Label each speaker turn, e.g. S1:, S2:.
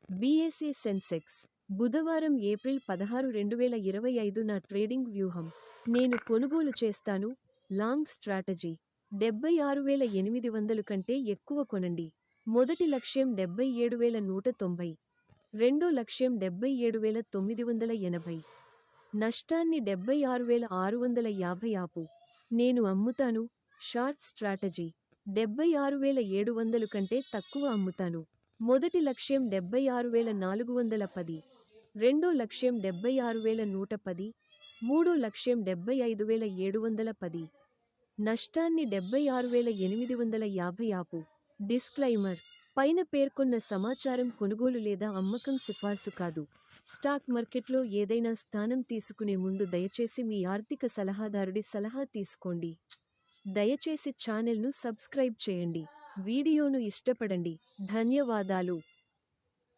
S1: BSE Sensex బుధవారం April 16, 2025 నా trading వ్యూహం. నేను కొనుగోలు చేస్తాను. Long strategy. 76,800 కంటే ఎక్కువ కొనండి. మొదటి లక్ష్యం 77,190. రెండో లక్ష్యం 77,980. నష్టాన్ని 76,650 ఆపు. నేను అమ్ముతాను. Short strategy. 76,700 కంటే తక్కువ అమ్ముతాను. మొదటి లక్ష్యం 76,410. రెండో లక్ష్యం 76,110. మూడో లక్ష్యం 75,710. నష్టాన్ని 76,850 ఆపు. డిస్క్లైమర్: పైన పేర్కొన్న సమాచారం కొనుగోలు లేదా అమ్మకం సిఫార్సు కాదు. స్టాక్ మార్కెట్లో ఏదైనా స్థానం తీసుకునే ముందు దయచేసి మీ ఆర్థిక సలహాదారుడి సలహా తీసుకోండి. దయచేసి ఛానెల్ను సబ్స్క్రైబ్ చేయండి. వీడియోను ఇష్టపడండి. ధన్యవాదాలు.